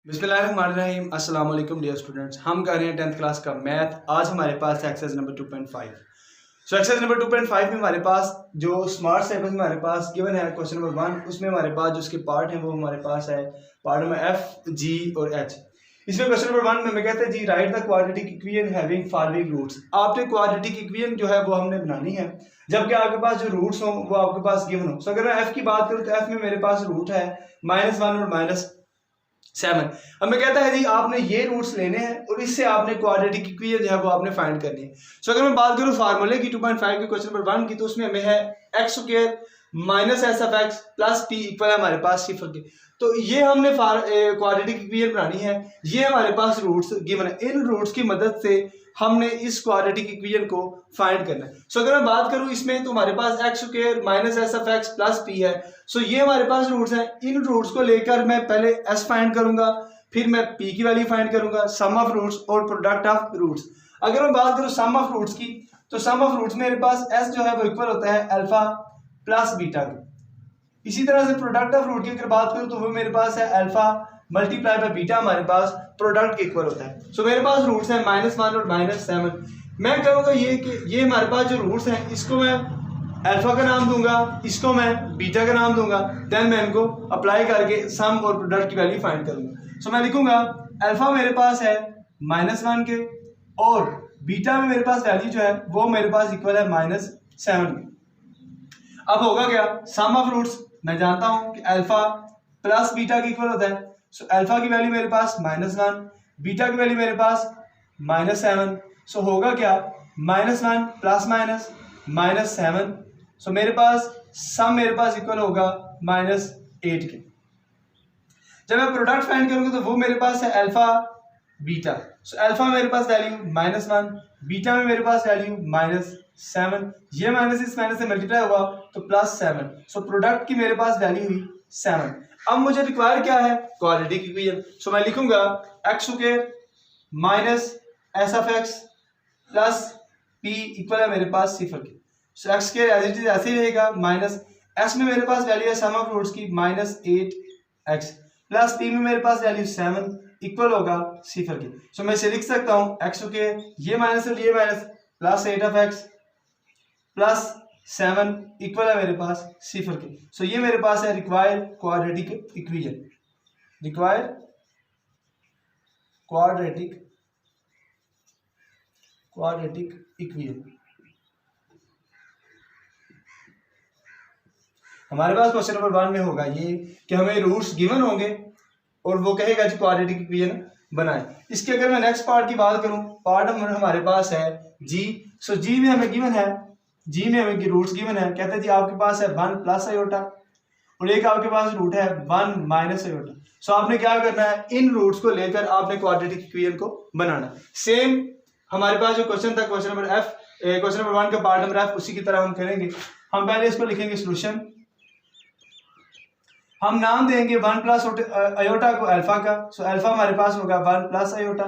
बिस्मिल्लाहिर्रहमानिर्रहीम। अस्सलाम वालेकुम डियर स्टूडेंट्स, हम कर रहे हैं 10th क्लास का मैथ। आज हमारे पास एक्सरसाइज नंबर 2.5। एक्सरसाइज नंबर 2.5 में हमारे पास जो स्मार्ट सेक्वेंस हमारे पास गिवन है क्वेश्चन नंबर 1, उसमें हमारे पास जो उसके पार्ट हैं वो हमारे पास है पार्ट नंबर एफ, जी और एच। इसमें क्वेश्चन नंबर 1 में हमें कहते हैं जी write the quadratic equation having following roots. आपने क्वाड्रेटिक इक्वेशन जो है वो हमने बनानी है जबकि आपके पास जो रूट्स हों वो आपके पास गिवन हो। सो अगर मैं एफ की बात करूं तो एफ में मेरे पास रूट है -1 और -7। हमें कहता है जी आपने ये रूट्स लेने हैं और इससे आपने क्वाड्रेटिक इक्वेशन जो है वो आपने फाइंड करनी है। सो अगर मैं बात करूं फार्मूले की 2.5 के क्वेश्चन नंबर 1 की, तो उसमें हमें है x square minus s of x plus p equal है हमारे पास सिफर के। तो ये हमने क्वाड्रेटिक इक्वेशन बनानी है, ये हमारे पास रूट्स गिवन है, इन रूट्स की मदद से हमने इस क्वाड्रेटिक इक्वेशन को फाइंड करना है। सो अगर मैं बात करूं इसमें तो हमारे पास x square minus s of x plus p है। सो ये हमारे पास रूट्स हैं, इन रूट्स को लेकर मैं पहले एस फाइंड करूंगा, फिर मैं पी की वैल्यू फाइंड करूंगा, सम ऑफ रूट्स और प्रोडक्ट ऑफ रूट्स। अगर मैं बात करूं सम ऑफ रूट्स की, तो सम ऑफ रूट्स मेरे पास एस जो है वो इक्वल होता है अल्फा प्लस बीटा के। इसी तरह से प्रोडक्ट ऑफ रूट की अगर बात करूं तो वो मेरे पास है अल्फा मल्टीप्लाई बाय बीटा, हमारे पास प्रोडक्ट के इक्वल होता है। सो मेरे पास रूट्स हैं -1 और -7। मैं कहूँगा ये कि ये हमारे पास जो रूट्स हैं इसको मैं अल्फा का नाम दूंगा, इसको मैं बीटा का नाम दूंगा, देन मैं इनको अप्लाई करके सम और प्रोडक्ट की वैल्यू फाइंड करूंगा। सो मैं लिखूंगा अल्फा मेरे पास है -1 के और बीटा में मेरे पास वैल्यू जो है वो मेरे पास इक्वल है -7 के। अब होगा क्या, सम ऑफ रूट्स मैं जानता हूं कि अल्फा प्लस बीटा के इक्वल होता है। सो अल्फा की वैल्यू मेरे पास -1, बीटा की वैल्यू मेरे पास -7। सो होगा क्या, -1 प्लस -7। सो मेरे पास सम मेरे पास इक्वल होगा -8 के। जब मैं प्रोडक्ट फाइंड करूंगा तो वो मेरे पास है अल्फा बीटा। सो अल्फा मेरे पास वैल्यू -1, बीटा में मेरे पास वैल्यू -7, ये माइनस इस माइनस से मल्टीप्लाई हुआ तो +7। सो प्रोडक्ट की मेरे पास वैल्यू हुई 7। अब मुझे रिक्वायर क्या है, क्वाड्रेटिक इक्वेशन। सो मैं लिखूंगा x square minus s of x plus p equal है मेरे पास सिफर के। So x square as it is ऐसे ही रहेगा, माइनस एस में मेरे पास वैल्यू है सम ऑफ रूट्स की -8x प्लस पी में मेरे पास वैल्यू 7 इक्वल होगा सिफर के। सो मैं इसे लिख सकता हूँ एक्स स्क्वायर ये माइनस और ये minus plus 8 of x plus 7 equal है मेरे पास सिफर के। सो ये मेरे पास है required quadratic equation, required quadratic equation. हमारे पास क्वेश्चन नंबर 1 में होगा ये कि हमें रूट्स गिवन होंगे और वो कहेगा जी क्वाड्रेटिक इक्वेशन बनाए। इसके अगर मैं नेक्स्ट पार्ट की बात करूं, पार्ट नंबर हमारे पास है जी। सो जी में हमें गिवन है, जी में हमें रूट्स गिवन है, कहते हैं जी आपके पास है 1 प्लस आयोटा और एक आपके पास रूट है 1 माइनस आयोटा। सो आपने क्या करना है, इन रूट्स को लेकर आपने क्वाड्रेटिक इक्वेशन को बनाना। सेम हमारे पास जो क्वेश्चन था question number F, question number 1 का पार्ट नंबर एफ, उसी की तरह हम करेंगे। हम पहले इसको लिखेंगे सोल्यूशन, हम नाम देंगे 1 प्लस आयोटा को अल्फा का। सो अल्फा हमारे पास होगा 1 प्लस आयोटा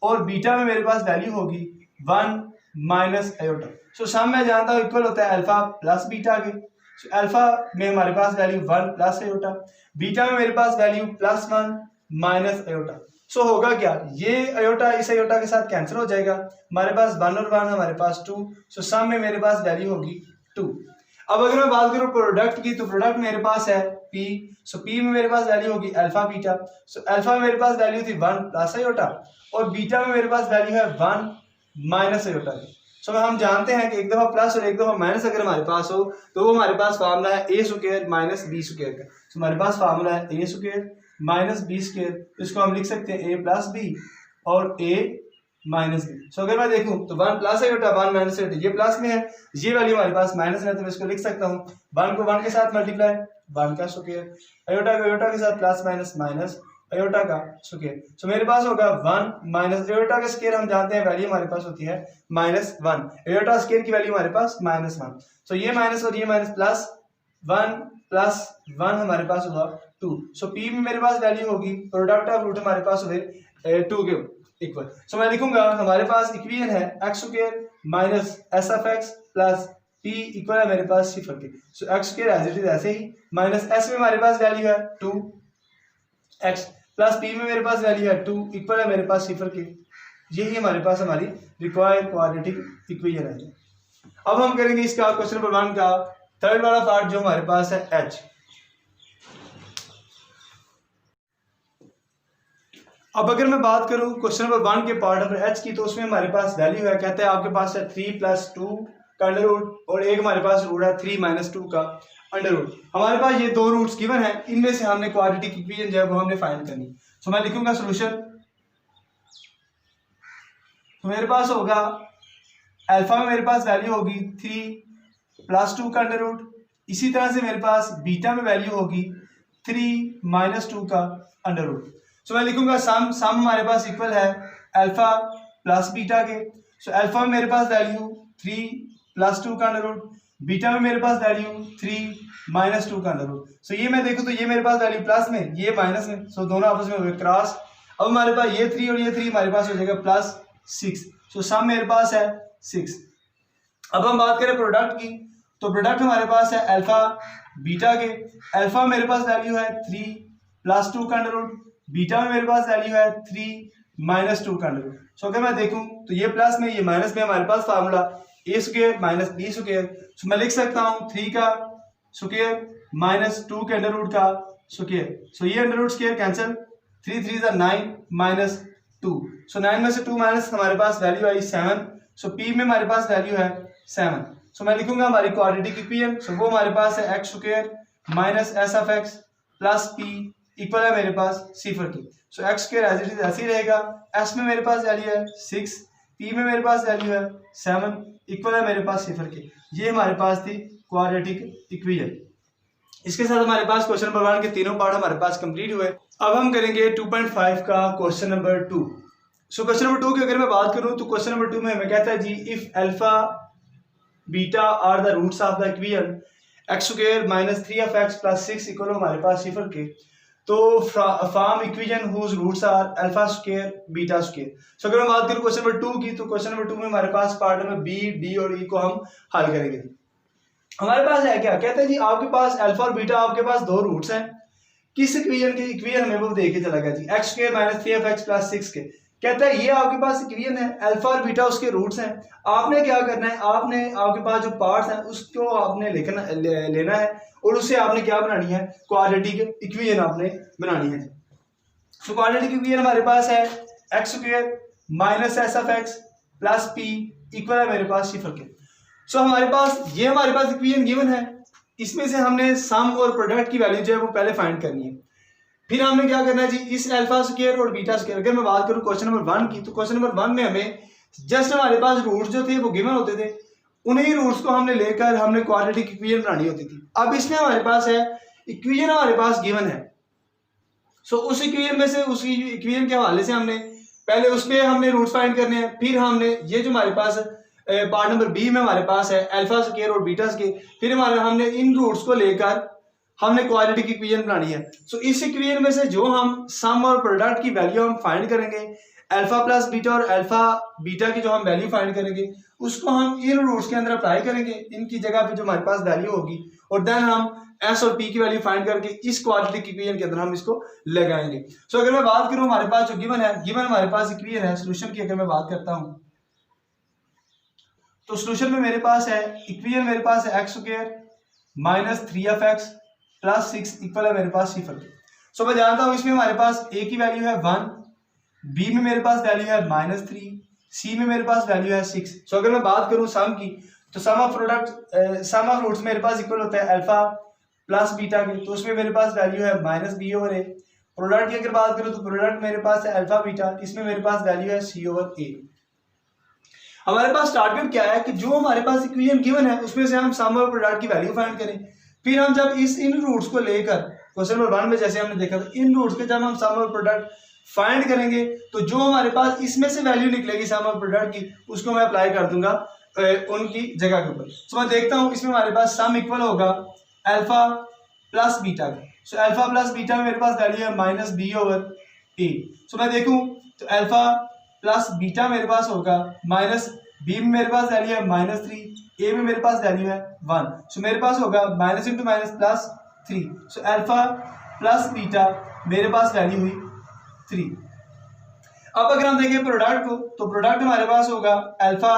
और बीटा में मेरे पास वैल्यू होगी 1 माइनस आयोटा। सो सम मैं जानता हूँ इक्वल होता है अल्फा प्लस बीटा के। सो अल्फा में हमारे पास वैल्यू 1 प्लस आयोटा, बीटा में मेरे पास वैल्यू +1 माइनस आयोटा। सो होगा क्या, ये आयोटा इस आयोटा के साथ कैंसिल हो जाएगा, हमारे पास 1 और 1 हमारे पास 2। सो सम में मेरे पास वैल्यू होगी 2। अब अगर मैं बात करूं प्रोडक्ट की, तो प्रोडक्ट मेरे पास है P। सो P में मेरे पास वैल्यू होगी अल्फा बीटा। सो अल्फा में मेरे पास वैल्यू थी 1 प्लस आयोटा और बीटा में मेरे पास वैल्यू है 1 माइनस आयोटा की। सो हम जानते हैं कि एक दफा प्लस और एक दफा माइनस अगर हमारे पास हो तो वो हमारे पास फार्मूला है ए स्क्वायर माइनस बी स्क्वायर का। सो हमारे पास फार्मूला है ए स्क्वायर माइनस बी स्क्वायर, इसको हम लिख सकते हैं ए प्लस बी और ए माइनस बी। सो अगर मैं देखूं तो 1 प्लस आयोटा 1 माइनस आयोटा, ये प्लस में है, ये वैल्यू हमारे पास माइनस में है, तो मैं इसको लिख सकता हूं 1 को 1 के साथ मल्टीप्लाई 1 का स्क्वायर, आयोटा को आयोटा के साथ प्लस माइनस माइनस आयोटा का स्क्वायर। सो मेरे पास होगा 1 माइनस आयोटा का स्क्वायर, हम जानते हैं वैल्यू हमारे पास होती है -1, आयोटा स्क्वायर की वैल्यू हमारे पास -1। सो ये माइनस और ये माइनस प्लस 1 प्लस 1 हमारे पास होगा 2। सो P में मेरे पास वैल्यू होगी प्रोडक्ट ऑफ रूट हमारे पास होगा 2 के इक्वल। सो मैं लिखूंगा हमारे पास इक्वेशन है x square minus s of x plus p equal है मेरे पास सिफर के। So x square as it is ऐसे ही, माइनस एस में हमारे पास वैल्यू है 2x प्लस पी में मेरे पास वैल्यू है 2 इक्वल है मेरे पास सिफर के। यही हमारे पास हमारी रिक्वायर्ड क्वाड्रेटिक इक्वेशन है। अब हम करेंगे इसका क्वेश्चन नंबर 1 का थर्ड वाला पार्ट जो हमारे पास है एच। अब अगर मैं बात करूं क्वेश्चन नंबर 1 के पार्ट नंबर एच की, तो उसमें हमारे पास वैल्यू है, कहते हैं आपके पास है 3 + 2 का अंडर रूट और एक हमारे पास रूट है 3 - 2 का अंडर रूट। हमारे पास ये दो रूट्स गिवन है, इनमें से हमने क्वाड्रेटिक इक्वेशन जो है वो हमने फाइंड करनी। तो मैं लिखूंगा सॉल्यूशन। तो मेरे पास होगा अल्फा में मेरे पास वैल्यू होगी 3 + 2 का अंडर रूट, इसी तरह से मेरे पास बीटा में वैल्यू होगी 3 - 2 का अंडर रूट। सो मैं लिखूंगा सम हमारे पास इक्वल है अल्फा प्लस बीटा के। सो अल्फा में मेरे पास वैल्यू 3 + 2 का अंडर रूट, बीटा में मेरे पास वैल्यू 3 - 2 का अंडर रूट। सो ये मैं देखूं तो ये मेरे पास वैल्यू प्लस में, ये माइनस में, सो दोनों आपस में हो गए क्रॉस। अब हमारे पास ये 3 और ये 3 हमारे पास हो जाएगा +6। सो सम मेरे पास है 6। अब हम बात करें प्रोडक्ट की, तो प्रोडक्ट हमारे पास है अल्फा बीटा के। अल्फा मेरे पास वैल्यू है 3 + 2 का अंडर रूट, बीटा में मेरे पास वैल्यू है 3 - 2 का अंडर रूट। सो अगर मैं देखूं तो ये प्लस में ये माइनस में, हमारे पास फार्मूला a² - b²। सो मैं लिख सकता हूं 3 का स्क्वायर - 2 के अंडर रूट का स्क्वायर। सो ये अंडर रूट स्क्वायर कैंसिल, 3 3 = 9 - 2। सो 9 में से 2 माइनस हमारे पास वैल्यू आई 7। सो p में हमारे पास वैल्यू है 7। सो मैं लिखूंगा हमारी क्वाड्रेटिक इक्वेशन। सो वो हमारे पास है x² - s(x) + p इक्वल है मेरे पास सिफर की। सो x² एज इट इज ऐसे ही रहेगा। s में मेरे पास वैल्यू है 6, p में मेरे पास वैल्यू है 7 इक्वल है मेरे पास सिफर की। ये हमारे पास थी क्वाड्रेटिक इक्वेशन। इसके साथ हमारे पास क्वेश्चन नंबर 1 के तीनों पार्ट हमारे पास कंप्लीट हुए। अब हम करेंगे 2.5 का question number 2। So question number 2 की अगर मैं बात करूं तो क्वेश्चन नंबर 2 में हमें कहता है जी if alpha beta are the roots of the equation x² - 3x + 6 equal हमारे पास सिफर के, तो form equation whose roots are α² β²। So अगर मैं बात करूं क्वेश्चन नंबर 2 की, तो क्वेश्चन नंबर 2 में हमारे पास पार्ट नंबर बी, डी और ई को हम हल करेंगे। हमारे पास है क्या, कहते हैं जी आपके पास अल्फा और बीटा, आपके पास दो रूट्स हैं। किस इक्वेशन के इक्वेशन हमें वो देके चला गया जी x² - 3x + 6 के। कहता है ये आपके पास इक्वेशन है, अल्फा और बीटा उसके रूट्स हैं। आपने क्या करना है, आपने आपके पास जो पार्ट्स हैं उसको आपने लेना है और उससे आपने क्या बनानी है, क्वाड्रेटिक इक्वेशन आपने बनानी है। सो क्वाड्रेटिक इक्वेशन हमारे पास है x² - s(x) + p इक्वल है मेरे पास सिफर के। सो हमारे पास ये हमारे पास इक्वेशन गिवन है, इसमें से हमने सम और प्रोडक्ट की वैल्यू जो है वो पहले फाइंड करनी है। फिर हमने क्या करना है जी इस α² और β²। अगर मैं बात करूं क्वेश्चन नंबर 1 की, तो क्वेश्चन नंबर 1 में हमें जस्ट हमारे पास रूट्स जो थे वो गिवन होते थे, उन्हीं रूट्स को हमने लेकर हमने क्वाड्रेटिक इक्वेशन बनानी होती थी। अब इसमें हमारे पास है इक्वेशन हमारे पास गिवन है। सो उस इक्वेशन में से उस इक्वेशन के हवाले से हमने पहले उसमें हमने रूट्स फाइंड करने हैं। फिर हमने ये जो हमारे पास पार्ट नंबर बी में हमारे पास है α² और β², फिर हमने इन रूट्स को लेकर हमने क्वाड्रेटिक इक्वेशन बनानी है। सो इस इक्वेशन में से जो हम सम और प्रोडक्ट की वैल्यू हम फाइंड करेंगे, अल्फा प्लस बीटा और अल्फा बीटा की जो हम वैल्यू फाइंड करेंगे उसको हम इन रूट्स के अंदर अप्लाई करेंगे, इनकी जगह पे जो हमारे पास वैल्यू होगी, और देन हम एस और पी की वैल्यू फाइंड करके इस क्वाड्रेटिक इक्वेशन के अंदर हम इसको लगाएंगे। सो अगर मैं बात करूं हमारे पास जो गिवन है, गिवन हमारे पास इक्वेशन है, सोल्यूशन की अगर मैं बात करता हूं तो सोल्यूशन में मेरे पास है इक्वेशन, मेरे पास है x² - 3f(x) + 6 इक्वल है मेरे पास सिफर के। सो मैं जानता हूं इसमें हमारे पास a की वैल्यू है 1, b में मेरे पास वैल्यू है -3, c में मेरे पास वैल्यू है 6। सो अगर मैं बात करूं सम की, तो सम ऑफ रूट्स मेरे पास इक्वल होता है अल्फा प्लस बीटा के, तो उसमें मेरे पास वैल्यू है -b/a। प्रोडक्ट की अगर बात करूं तो प्रोडक्ट मेरे पास है अल्फा बीटा, इसमें मेरे पास वैल्यू है c/a। हमारे पास टारगेट क्या है कि जो हमारे पास इक्वेशन गिवन है उसमें से हम सम और प्रोडक्ट की वैल्यू फाइंड करें। फिर हम जब इन रूट्स को लेकर क्वेश्चन नंबर 1 में जैसे हमने देखा था, इन रूट्स के जब हम सम और प्रोडक्ट फाइंड करेंगे तो जो हमारे पास इसमें से वैल्यू निकलेगी सम और प्रोडक्ट की, उसको मैं अप्लाई कर दूंगा उनकी जगह के ऊपर। तो मैं देखता हूं इसमें हमारे पास सम इक्वल होगा अल्फा प्लस बीटा का। सो अल्फा प्लस बीटा में मेरे पास वैल्यू है -b/a। सो मैं देखूं तो अल्फा प्लस बीटा मेरे पास होगा -b में मेरे पास वैल्यू है -3, a में मेरे पास वैल्यू है 1। सो मेरे पास होगा -(-) +3। सो अल्फा प्लस बीटा मेरे पास वैल्यू हुई 3। अब अगर हम देखें प्रोडक्ट को, तो प्रोडक्ट हमारे पास होगा अल्फा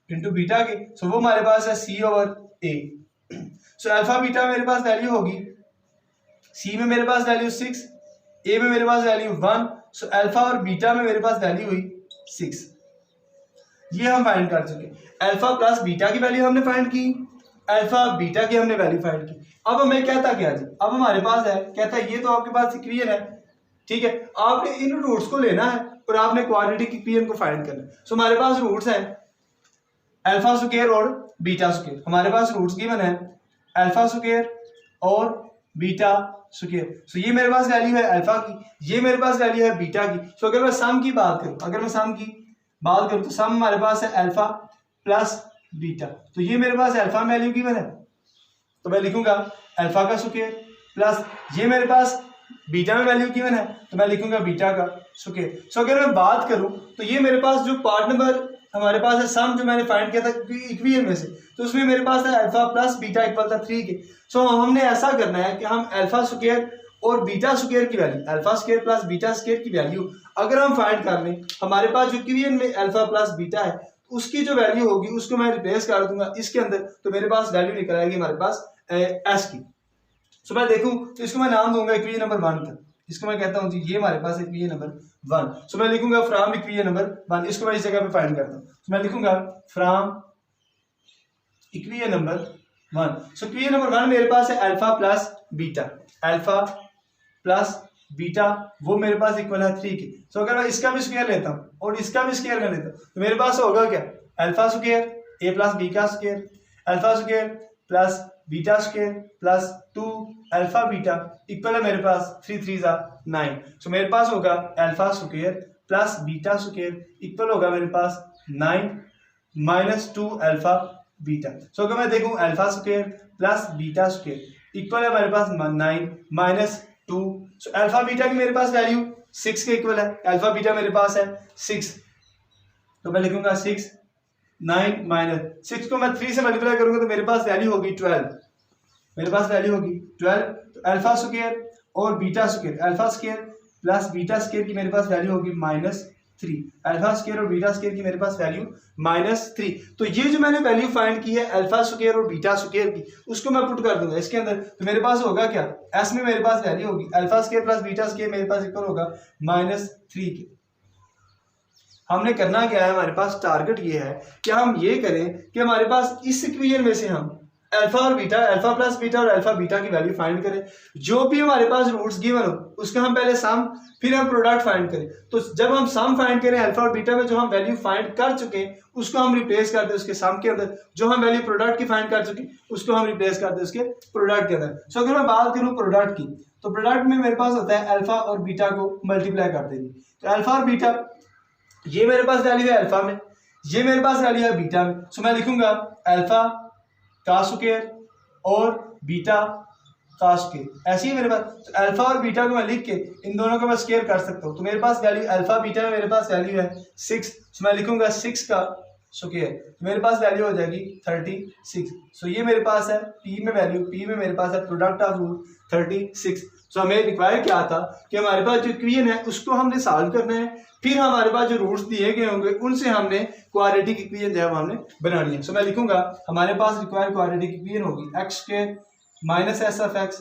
इंटू बीटा के, सो वो हमारे पास है सी over a. So alpha beta मेरे पास वैल्यू होगी, सी में मेरे पास वैल्यू 6, ए में मेरे पास वैल्यू 1, सो अल्फा और बीटा में मेरे पास वैल्यू हुई 6। ये हम फाइंड कर चुके। अल्फा प्लस बीटा की वैल्यू हमने फाइंड की, अल्फा बीटा की हमने वैल्यू फाइंड की। अब हमें कहता क्या जी, अब हमारे पास है, कहता है ये तो आपके पास इक्वेशन है, ठीक है, आपने इन रूट्स को लेना है और आपने क्वाड्रेटिक इक्वेशन को फाइंड करना है। सो हमारे पास रूट्स हैं अल्फा स्क्वायर और बीटा स्क्वायर, हमारे पास रूट्स गिवन है अल्फा स्क्वायर और बीटा स्क्वायर। सो ये मेरे पास वैल्यू है अल्फा की, ये मेरे पास वैल्यू है बीटा की। सो अगर मैं सम की बात करूं, अगर मैं सम की बात करूं तो सम हमारे पास है अल्फा प्लस बीटा, तो ये मेरे पास अल्फा में वैल्यू गिवन है, तो मैं लिखूंगा अल्फा का स्क्वायर प्लस ये मेरे पास बीटा में वैल्यू गिवन है, तो मैं लिखूंगा बीटा का स्क्वायर। सो अगर मैं बात करूं तो ये मेरे पास जो पार्ट नंबर हमारे पास है सम जो मैंने फाइंड किया था इक्वेशन में से, तो उसमें मेरे पास है अल्फा प्लस बीटा इक्वल था 3 के। सो हमने ऐसा करना है कि हम अल्फा स्क्वायर और बीटा स्क्वायर की value, alpha square plus beta square की वैल्यू अगर हम फाइंड कर लें, हमारे पास जो इक्वेशन में अल्फा प्लस बीटा है उसकी जो वैल्यू होगी उसको मैं रिप्लेस कर दूंगा इसके अंदर, तो मेरे पास वैल्यू निकल आएगी हमारे पास एस की। सो मैं देखूं तो इसको मैं नाम दूंगा इक्वेशन नंबर 1 का, इसको मैं कहता हूं जी ये हमारे पास इक्वेशन नंबर 1। सो मैं लिखूंगा फ्रॉम इक्वेशन नंबर 1, इसको मैं इस जगह पे फाइंड करता हूं, तो मैं लिखूंगा from equation number 1। So equation number 1 मेरे पास है alpha plus beta, alpha plus beta वो मेरे पास इक्वल है 3 के। सो अगर मैं इसका भी स्क्वायर लेता हूं और इसका भी स्क्वायर में लेता हूं तो मेरे पास होगा क्या, अल्फा स्क्वायर ए प्लस बी का square, alpha square plus beta square plus 2 alpha beta equal है मेरे पास 3 3 9। सो मेरे पास होगा alpha square plus beta square equal होगा मेरे पास 9 माइनस 2 अल्फा बीटा। सो अगर मैं देखूं alpha square plus beta square equal है मेरे पास 9 माइनस 2। सो अल्फा बीटा की मेरे पास वैल्यू 6 के इक्वल है, अल्फा बीटा मेरे पास है 6, तो मैं लिखूंगा 6 9 माइनस 6 को मैं 3 से मल्टीप्लाई करूंगा तो मेरे पास वैल्यू होगी 12, मेरे पास वैल्यू होगी 12। तो अल्फा स्क्वायर और beta square, alpha square plus beta square की मेरे पास वैल्यू होगी -3, अल्फा स्क्वायर और बीटा स्क्वायर की मेरे पास वैल्यू -3। तो ये जो मैंने वैल्यू फाइंड की है अल्फा स्क्वायर और बीटा स्क्वायर की, उसको मैं पुट कर दूंगा इसके अंदर, तो मेरे पास होगा क्या, एस में मेरे पास वैल्यू होगी alpha square plus beta square मेरे पास इक्वल होगा -3 के। हमने करना क्या है, हमारे पास टारगेट ये है कि हम ये करें कि हमारे पास इस इक्वेशन में से हम अल्फा और बीटा, अल्फा प्लस बीटा और अल्फा बीटा की वैल्यू फाइंड करें। जो भी हमारे पास रूट्स गिवन हो उसका हम पहले सम फिर हम प्रोडक्ट फाइंड करें। तो जब हम सम फाइंड करें अल्फा और बीटा में जो हम वैल्यू फाइंड कर चुके हैं उसको हम रिप्लेस कर दें उसके सम के अंदर, जो हम वैल्यू प्रोडक्ट की फाइंड कर चुके उसको हम रिप्लेस कर दें उसके प्रोडक्ट के अंदर। सो अगर मैं बात करूं प्रोडक्ट की, तो प्रोडक्ट में मेरे पास होता है अल्फा और बीटा को मल्टीप्लाई कर देंगे, तो अल्फा और बीटा ये मेरे पास वैल्यू है अल्फा में, ये मेरे पास वैल्यू है बीटा में। सो मैं लिखूंगा अल्फा का स्क्वायर और बीटा का स्क्वायर, ऐसे ही मेरे पास तो अल्फा और बीटा को मैं लिख के इन दोनों को मैं स्क्वायर कर सकता हूँ, तो मेरे पास वैल्यू अल्फा बीटा में मेरे पास वैल्यू है 6, तो मैं लिखूंगा 6 का स्क्वायर, तो मेरे पास वैल्यू हो जाएगी 36। सो ये मेरे पास है पी में वैल्यू, पी में मेरे पास है प्रोडक्ट ऑफ रूट 36। सो हमें रिक्वायर क्या था कि हमारे पास जो इक्वेशन है उसको हमने सॉल्व करना है, फिर हमारे पास जो रूट्स दिए गए होंगे उनसे हमने क्वाड्रेटिक इक्वेशन जो है वो हमने बनानी है। सो मैं लिखूंगा हमारे पास रिक्वायर्ड क्वाड्रेटिक इक्वेशन होगी x square minus s of x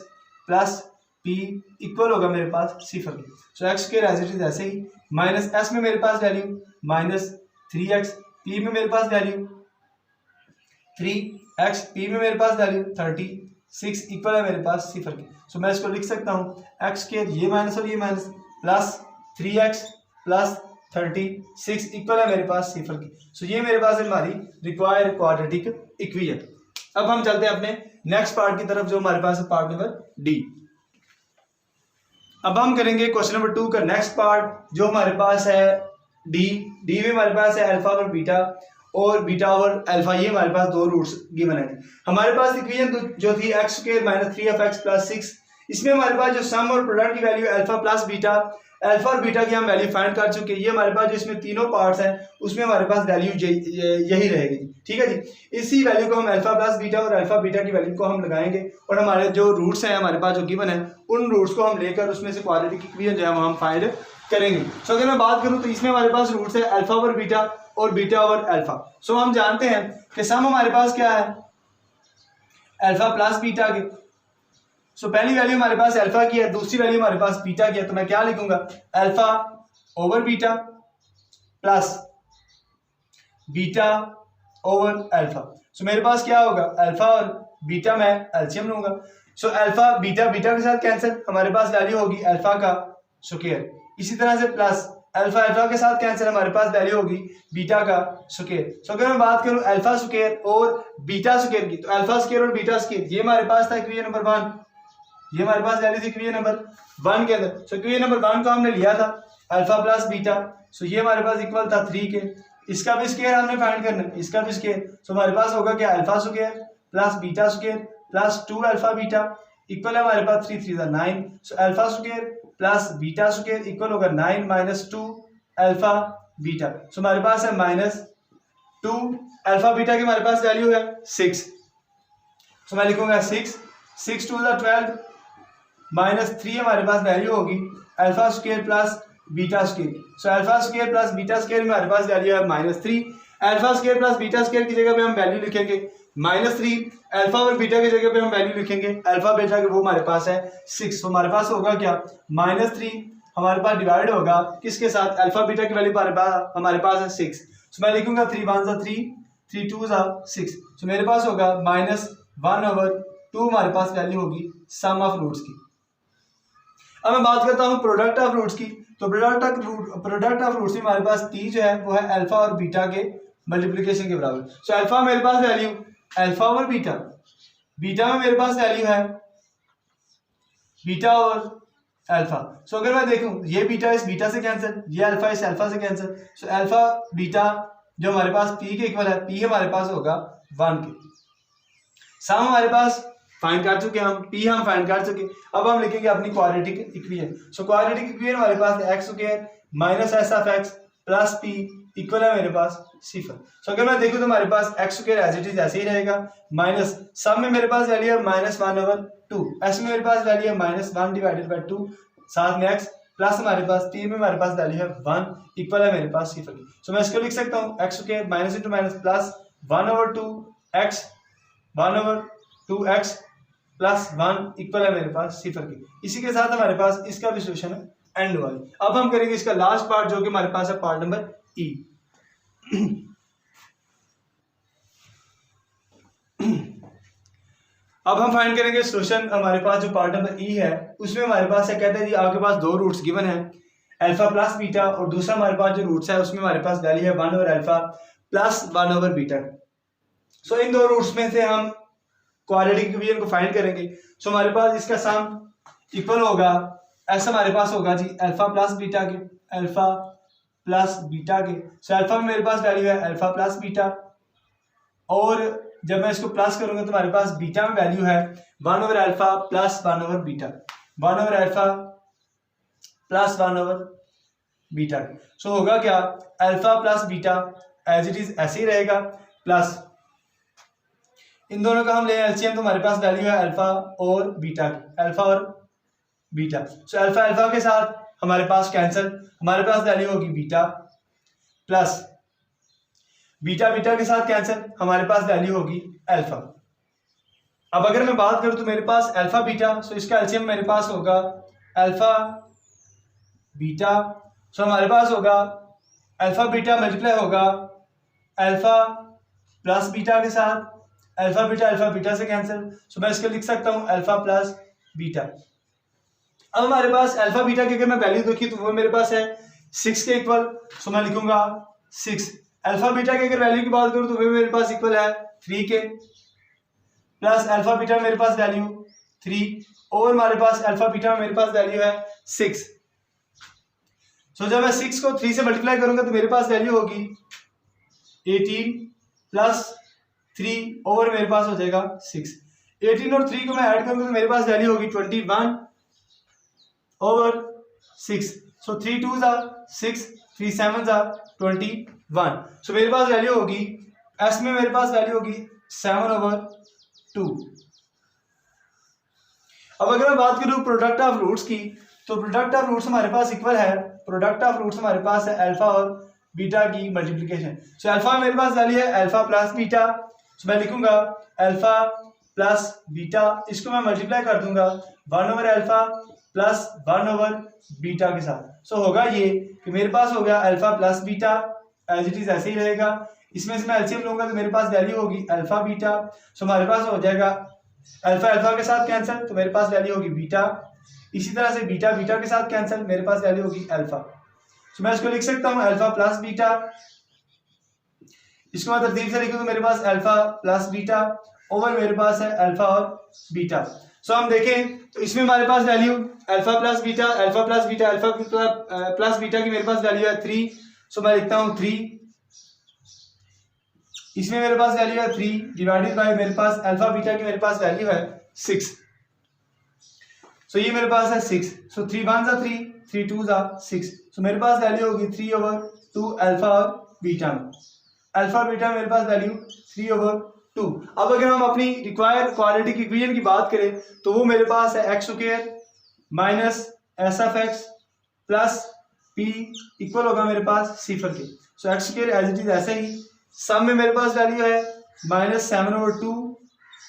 plus p equal होगा मेरे पास 0 की। So x square as it is ऐसे ही, माइनस एस में मेरे पास वैल्यू -3x, पी में मेरे पास वैल्यू 3x, पी में मेरे पास वैल्यू 36 इक्वल है मेरे पास 0 की। सो मैं इसको लिख सकता हूँ एक्स स्क्वायर ये माइनस और ये minus plus 3x plus 36 equal है मेरे पास 0 की। सो ये मेरे पास है हमारी रिक्वायर्ड क्वाड्रेटिक इक्वेशन। अब हम चलते हैं अपने नेक्स्ट पार्ट की तरफ जो हमारे पास है पार्ट नंबर डी। अब हम करेंगे क्वेश्चन नंबर 2 का नेक्स्ट पार्ट जो हमारे पास है डी में हमारे पास है अल्फा और बीटा और बीटा और अल्फा, ये हमारे पास दो रूट्स गिवन है। हमारे पास इक्वेशन जो थी x square minus 3x plus 6, इसमें हमारे पास जो सम और प्रोडक्ट की value alpha plus beta, alpha और बीटा की हम वैल्यू फाइंड कर चुके हैं। ये हमारे पास जो इसमें तीनों पार्ट्स हैं उसमें हमारे पास वैल्यू यही रहेगी, ठीक है जी। इसी वैल्यू को हम अल्फा प्लस बीटा और अल्फा बीटा की वैल्यू को हम लगाएंगे और हमारे जो रूट्स हैं हमारे पास जो गिवन है उन रूट्स को हम लेकर उसमें से क्वाड्रेटिक इक्वेशन जो है वो हम फाइंड करेंगे। सो अगर मैं बात करूं तो इसमें हमारे पास रूट्स है अल्फा ओवर बीटा और बीटा ओवर अल्फा। सो हम जानते हैं कि सम हमारे पास क्या है, अल्फा प्लस बीटा के। सो पहली वैल्यू हमारे पास अल्फा की है, दूसरी वैल्यू हमारे पास बीटा की है, तो मैं क्या लिखूंगा, alpha over beta plus beta over alpha. So मेरे पास क्या होगा, अल्फा और बीटा मैं एलसीएम लूंगा। सो अल्फा बीटा बीटा के साथ कैंसिल, हमारे पास वैल्यू होगी अल्फा का स्क्वायर। इसी तरह से प्लस अल्फा अल्फा के साथ कैंसिल, हमारे पास वैल्यू होगी बीटा का स्क्वायर। सो अगर मैं बात करूं अल्फा स्क्वायर और बीटा स्क्वायर की, तो अल्फा स्क्वायर और बीटा स्क्वायर ये हमारे पास था इक्वेशन नंबर 1, ये हमारे पास वैल्यू थी इक्वेशन नंबर 1 के अंदर। सो इक्वेशन नंबर 1 को हमने लिया था अल्फा प्लस बीटा, सो ये हमारे पास इक्वल था 3 के। इसका भी स्क्वायर हमने फाइंड करना है, इसका भी स्क्वायर। सो हमारे पास होगा क्या, alpha square plus beta square plus 2 alpha beta equal है हमारे पास 3 3 9। सो alpha square plus beta square equal होगा 9 माइनस 2 अल्फा बीटा। सो हमारे पास है -2 अल्फा बीटा की हमारे पास वैल्यू है 6। सो मैं लिखूंगा 6 6 2 12 -3 हमारे पास वैल्यू होगी alpha square plus beta square. सो alpha square plus beta square में हमारे पास वैल्यू है -3। Alpha square plus beta square की जगह पे हम वैल्यू लिखेंगे -3, अल्फा और बीटा की जगह पे हम वैल्यू लिखेंगे अल्फा बीटा के, वो हमारे पास है 6। तो हमारे पास होगा क्या, -3 हमारे पास डिवाइड होगा किसके साथ, अल्फा बीटा की वैल्यू हमारे पास है 6। सो मैं लिखूंगा 3 1 3 3 2 6। सो मेरे पास होगा -1/2 हमारे पास वैल्यू होगी सम ऑफ रूट्स की। अब मैं बात करता हूँ प्रोडक्ट ऑफ रूट्स की। तो प्रोडक्ट ऑफ रूट्स में हमारे पास p जो है वो है अल्फा और बीटा के मल्टीप्लिकेशन के बराबर। सो अल्फा मेरे पास value alpha over beta, beta में मेरे पास वैल्यू है बीटा ओवर अल्फा। सो अगर मैं देखूं ये बीटा इस बीटा से कैंसिल, ये अल्फा इस अल्फा से कैंसिल। सो अल्फा बीटा जो हमारे पास p के इक्वल है, p हमारे पास होगा 1 के। सम हमारे पास फाइंड कर चुके हम, p हम फाइंड कर चुके। अब हम लिखेंगे अपनी quadratic equation. So quadratic equation हमारे पास x square minus s of x plus p equal है मेरे पास 0। सो अगर मैं देखूं तो हमारे पास x square as it is ऐसे ही रहेगा, माइनस सम में मेरे पास वैल्यू है -1/2, s में मेरे पास वैल्यू है -1/2 साथ में x प्लस हमारे पास p में हमारे पास वैल्यू है 1 इक्वल है मेरे पास 0 की। सो मैं इसको लिख सकता हूँ x square minus into minus plus 1/2x 1/2x plus 1 equal है मेरे पास 0 की। इसी के साथ हमारे पास इसका भी सॉल्यूशन है एंड वाली। अब हम करेंगे इसका लास्ट पार्ट जो कि हमारे पास है पार्ट नंबर ई। अब हम फाइंड करेंगे सॉल्यूशन। हमारे पास जो पार्ट नंबर ई है उसमें हमारे पास है, कहते हैं जी आपके पास 2 रूट्स गिवन है अल्फा प्लस बीटा, और दूसरा हमारे पास जो रूट्स है उसमें हमारे पास वैल्यू है 1 over alpha plus 1 over beta. So इन 2 रूट्स में से हम क्वाड्रेटिक इक्वेशन को फाइंड करेंगे। सो हमारे पास इसका सम इक्वल होगा, ऐसा हमारे पास होगा जी अल्फा प्लस बीटा के, अल्फा प्लस बीटा के। सो अल्फा में मेरे पास वैल्यू है अल्फा प्लस बीटा, और जब मैं इसको प्लस करूंगा तो हमारे पास बीटा में वैल्यू है 1 over alpha plus 1 over beta, 1 over alpha plus 1 over beta. So होगा क्या, alpha plus beta as it is ऐसे ही रहेगा, प्लस इन दोनों का हम ले एलसीएम तो हमारे पास वैल्यू है अल्फा और बीटा, अल्फा और बीटा। सो अल्फा अल्फा के साथ हमारे पास कैंसिल, हमारे पास वैल्यू होगी बीटा, प्लस बीटा बीटा के साथ कैंसिल, हमारे पास वैल्यू होगी अल्फा। अब अगर मैं बात करूं तो मेरे पास अल्फा बीटा, सो इसका एलसीएम मेरे पास होगा अल्फा बीटा। सो हमारे पास होगा अल्फा बीटा मल्टीप्लाई होगा अल्फा प्लस बीटा के साथ, अल्फा बीटा से कैंसिल। सो मैं इसको लिख सकता हूं अल्फा प्लस बीटा। अब हमारे पास अल्फा बीटा की अगर मैं वैल्यू देखी तो वो मेरे पास है 6 के इक्वल। सो मैं लिखूंगा 6। अल्फा बीटा की अगर वैल्यू की बात करूं तो वो मेरे पास इक्वल है 3 के, प्लस अल्फा बीटा मेरे पास वैल्यू 3, और हमारे पास अल्फा बीटा में मेरे पास वैल्यू है 6। सो जब मैं 6 को 3 से मल्टीप्लाई करूंगा तो मेरे पास वैल्यू होगी 18 प्लस 3 और मेरे पास हो जाएगा 6। 18 और 3 को मैं ऐड करूंगा तो मेरे पास वैल्यू होगी 21 ओवर 6। सो 3 2 6, 3 7 21। सो मेरे पास वैल्यू होगी एस में मेरे पास वैल्यू होगी 7 ओवर 2। अब अगर मैं बात करूं प्रोडक्ट ऑफ रूट्स की, तो प्रोडक्ट ऑफ रूट्स हमारे पास इक्वल है प्रोडक्ट ऑफ रूट्स हमारे पास है अल्फा और बीटा की मल्टीप्लिकेशन। सो अल्फा मेरे पास वैल्यू है अल्फा प्लस बीटा, तो मैं लिखूंगा अल्फा प्लस बीटा, इसको मैं मल्टीप्लाई कर दूंगा 1 over alpha plus 1 over beta के साथ। सो होगा ये कि मेरे पास हो गया alpha plus beta, as it is ऐसे ही रहेगा। इसमें से मैं एलसीएम लूंगा तो मेरे पास वैल्यू होगी अल्फा बीटा। सो हमारे पास हो जाएगा अल्फा अल्फा के साथ कैंसिल, तो मेरे पास वैल्यू होगी बीटा। इसी तरह से बीटा बीटा के साथ कैंसिल, मेरे पास वैल्यू होगी अल्फा। तो मैं इसको लिख सकता हूँ अल्फा प्लस बीटा, इसको मैं तरतीब से लिखूं तो मेरे पास अल्फा प्लस बीटा ओवर मेरे पास है अल्फा और बीटा। सो हम देखें तो इसमें हमारे पास value alpha plus beta alpha plus beta alpha plus beta की मेरे पास वैल्यू है 3। सो मैं लिखता हूँ 3, इसमें मेरे पास वैल्यू है 3 डिवाइडेड बाय मेरे पास अल्फा बीटा की मेरे पास वैल्यू है 6। सो ये मेरे पास है 6। सो 3 1 जा 3, 3 2 जा 6। सो मेरे पास वैल्यू होगी 3 ओवर 2 अल्फा और बीटा में। अल्फा और बीटा में मेरे पास वैल्यू 3 ओवर 2। अब अगर हम अपनी रिक्वायर्ड क्वाड्रेटिक इक्वेशन की बात करें तो वो मेरे पास है x square minus s of x plus p equal होगा मेरे पास सिफर के। So x square as it is ऐसे ही, सम में मेरे पास वैल्यू है minus 7 over 2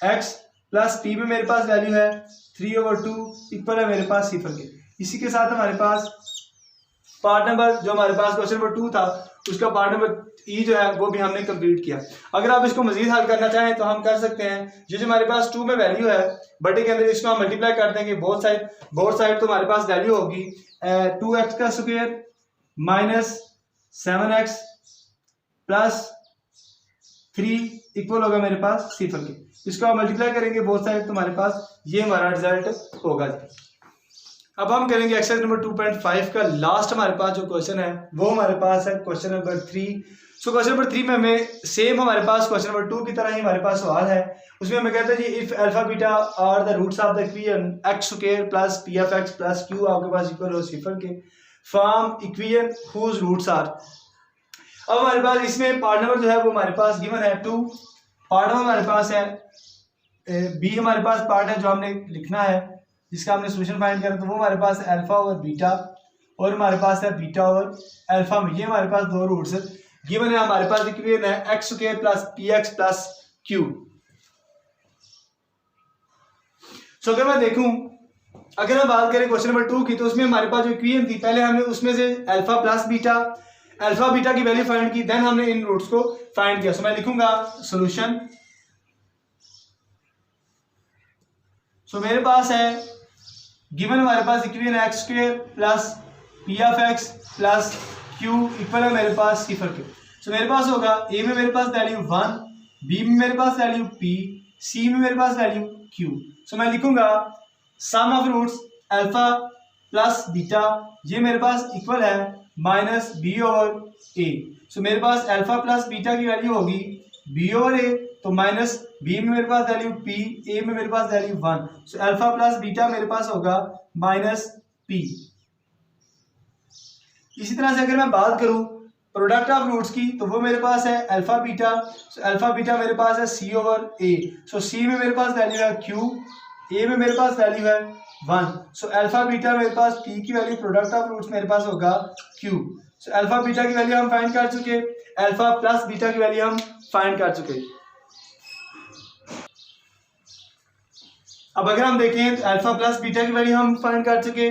x plus p में मेरे पास वैल्यू है 3 ओवर 2 इक्वल है मेरे पास सिफर के। इसी के साथ हमारे पास पार्ट नंबर जो हमारे पास क्वेश्चन नंबर 2 था उसका पार्ट नंबर ई जो है वो भी हमने कंप्लीट किया। अगर आप इसको मजीद हल करना चाहें तो हम कर सकते हैं। जो हमारे पास 2 में वैल्यू है बटे के अंदर इसको हम मल्टीप्लाई कर देंगे बोथ साइड तो हमारे पास वैल्यू होगी 2x का square minus 7x plus 3 equal होगा मेरे पास सिफर के। इसको हम मल्टीप्लाई करेंगे बोथ साइड तो हमारे पास ये हमारा रिजल्ट होगा। अब हम करेंगे एक्सरसाइज नंबर 2.5 का लास्ट हमारे पास जो क्वेश्चन है वो हमारे पास है question number 3। So question number 3 में हमें सेम हमारे पास क्वेश्चन नंबर 2 की तरह ही हमारे पास सवाल है। उसमें हमें कहते हैं जी if alpha beta are the roots of the equation x square plus p of x plus q आपके पास इक्वल हो सिफर के, form equation whose roots are. अब हमारे पास इसमें पार्ट नंबर जो है वो हमारे पास गिवन है 2, पार्ट नंबर हमारे पास है बी हमारे पास पार्ट है जो हमने लिखना है जिसका हमने सोल्यूशन फाइंड करना, तो वो हमारे पास है अल्फा और बीटा और हमारे पास है बीटा और अल्फा में। ये हमारे पास 2 रूट्स गिवन है। हमारे पास इक्वेशन है x square plus p x plus q. So अगर मैं देखूं, अगर हम बात करें क्वेश्चन नंबर 2 की तो उसमें हमारे पास जो इक्वेशन थी पहले हमने उसमें से अल्फा बीटा की वैल्यू फाइंड की, देन हमने इन रूट्स को फाइंड किया। सो मैं लिखूंगा सॉल्यूशन। सो मेरे पास है गिवन हमारे पास इक्वेशन है x square plus p of x plus Q equal है मेरे पास सिफर के। सो मेरे पास होगा ए में मेरे पास वैल्यू 1, बी में मेरे पास वैल्यू p, सी में मेरे पास वैल्यू q। सो मैं लिखूंगा sum of roots alpha plus beta, ये मेरे पास इक्वल है minus b over a. So मेरे पास अल्फा प्लस बीटा की वैल्यू होगी बी ओवर ए, तो माइनस बी में मेरे पास वैल्यू p, ए में मेरे पास value 1। So alpha plus beta मेरे पास होगा माइनस p। इसी तरह से अगर मैं बात करूं प्रोडक्ट ऑफ रूट्स की तो वो मेरे पास है alpha beta. So alpha beta मेरे पास है c over a। So c में मेरे पास वैल्यू है q, a में मेरे पास वैल्यू है 1। सो अल्फा बीटा मेरे पास p की वैल्यू प्रोडक्ट ऑफ रूट्स मेरे पास होगा q। सो अल्फा बीटा की वैल्यू हम फाइंड कर चुके, अल्फा प्लस बीटा की वैल्यू हम फाइंड कर चुके। अब अगर हम देखें तो अल्फा प्लस बीटा की वैल्यू हम फाइंड कर चुके,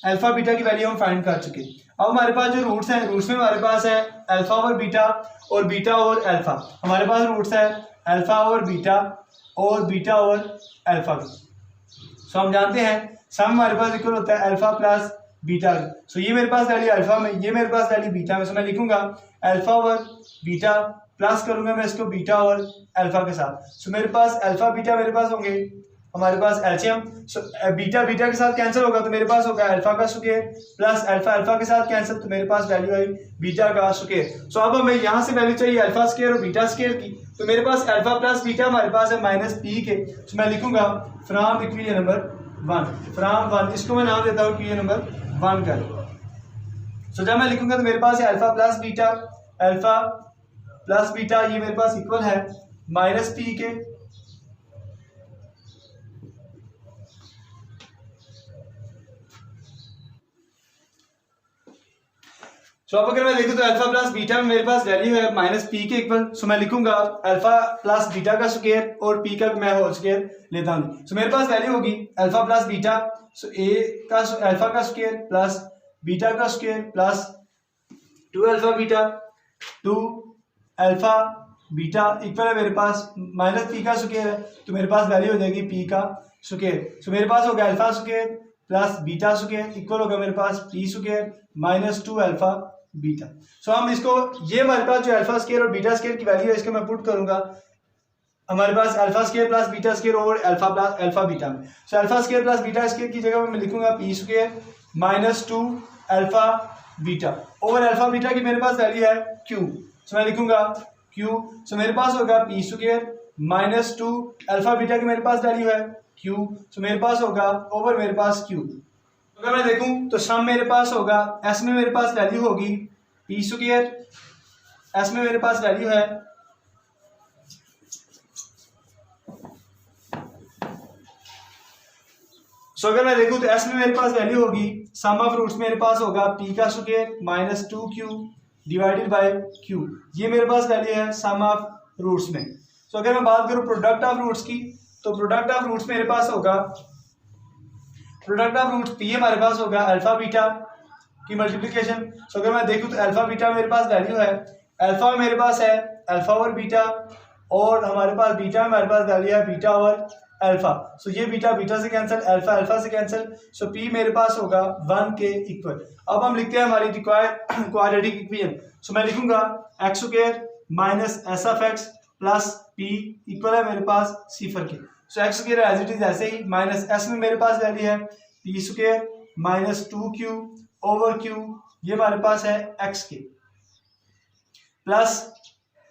अल्फा बीटा की वैल्यू हम फाइंड कर चुके। अब हमारे पास जो रूट्स हैं, रूट्स में हमारे पास है अल्फा और बीटा और अल्फा। हमारे पास रूट्स है अल्फा और बीटा और अल्फा की। सो हम जानते हैं सम हमारे पास इक्वल होता है अल्फा प्लस बीटा। सो ये मेरे पास वैल्यू अल्फा में, ये मेरे पास वैल्यू बीटा में। सो मैं लिखूंगा अल्फा और बीटा प्लस करूंगा मैं इसको बीटा और अल्फा के साथ। सो मेरे पास अल्फा बीटा मेरे पास होंगे हमारे पास एलसीएम। सो बीटा के साथ कैंसिल होगा तो मेरे पास होगा अल्फा का स्क्वायर प्लस अल्फा के साथ कैंसिल, तो मेरे पास वैल्यू आई बीटा का स्क्वायर। सो अब हमें यहाँ से वैल्यू चाहिए अल्फा स्क्वायर और बीटा स्क्वायर की, तो मेरे पास अल्फा प्लस बीटा हमारे पास है माइनस पी के। सो मैं लिखूंगा फ्रॉम इक्वेशन नंबर 1, फ्रॉम 1, इसको मैं नाम देता हूँ इक्वेशन नंबर 1 का। सो जब मैं लिखूंगा तो मेरे पास है अल्फा प्लस बीटा ये मेरे पास इक्वल है माइनस पी के सो अब अगर मैं देखूँ तो अल्फा प्लस बीटा में मेरे पास वैल्यू है माइनस पी के इक्वल। सो मैं लिखूंगा अल्फा प्लस बीटा का स्क्वायर और पी का मैं होल स्क्वायर लेता हूँ। सो मेरे पास वैल्यू होगी अल्फा प्लस बीटा, सो ए का अल्फा का स्क्वायर प्लस बीटा का square plus 2 alpha beta 2 alpha beta equal है मेरे पास माइनस पी का स्क्वायर है, तो मेरे पास वैल्यू हो जाएगी पी का स्क्वायर। सो मेरे पास होगा alpha square plus beta square equal होगा मेरे पास p square minus 2 alpha beta. So हम इसको, ये हमारे पास जो अल्फा स्क्वायर और बीटा स्क्वायर की वैल्यू है इसको मैं पुट करूंगा हमारे पास alpha square plus beta square और अल्फा प्लस अल्फा बीटा में। So alpha square plus beta square की जगह मैं लिखूंगा p square minus 2 alpha beta over alpha beta की मेरे पास वैल्यू है क्यू। सो मैं लिखूंगा क्यू। सो मेरे पास होगा P square minus 2 alpha beta की मेरे पास वैल्यू है क्यू। सो मेरे पास होगा ओवर मेरे पास क्यू। अगर मैं देखूं तो सम मेरे पास होगा एस में मेरे पास वैल्यू होगी पी स्क्वायर, एस में मेरे पास वैल्यू है सो अगर मैं देखूं तो एस में मेरे पास वैल्यू होगी सम ऑफ रूट्स मेरे पास होगा पी का square minus 2q divided by q। ये मेरे पास वैल्यू है सम ऑफ रूट्स में। सो अगर मैं बात करूं प्रोडक्ट ऑफ रूट्स की तो प्रोडक्ट ऑफ रूट्स मेरे पास होगा प्रोडक्ट ऑफ रूट्स पी हमारे पास होगा अल्फा बीटा की मल्टीप्लिकेशन। सो अगर मैं देखूं तो अल्फा बीटा मेरे पास वैल्यू है अल्फा मेरे पास है अल्फा ओवर बीटा और हमारे पास बीटा हमारे पास वैल्यू है बीटा ओवर अल्फा। सो ये बीटा बीटा से कैंसिल, अल्फा अल्फा से कैंसिल। सो पी मेरे पास होगा 1 के इक्वल। अब हम लिखते हैं हमारी रिक्वायर्ड क्वाड्रेटिक इक्वेशन। सो मैं लिखूंगा x square minus s of x plus p equal है मेरे पास सिफर के। So x square as it is ऐसे ही माइनस एस में मेरे पास वैल्यू है p square minus 2q over q, ये हमारे पास है एक्स के प्लस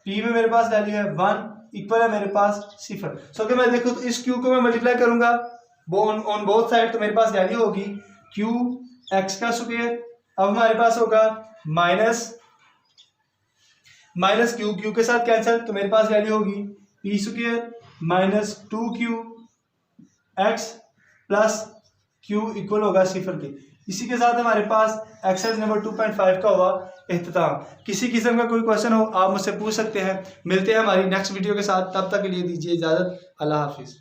पी में मेरे पास वैल्यू है 1 इक्वल है मेरे पास सिफर। सो अगर मैं देखूं तो इस q को मैं मल्टीप्लाई करूंगा ऑन बोथ साइड तो मेरे पास वैल्यू होगी q एक्स का स्क्वायर। अब हमारे पास होगा माइनस q के साथ कैंसिल तो मेरे पास वैल्यू होगी P square minus 2q x plus q equal होगा सिफर के। इसी के साथ हमारे पास एक्सरसाइज नंबर 2.5 का हुआ इख्तिताम। किसी किस्म का कोई क्वेश्चन हो आप मुझसे पूछ सकते हैं। मिलते हैं हमारी नेक्स्ट वीडियो के साथ, तब तक के लिए दीजिए इजाज़त। अल्लाह हाफिज़।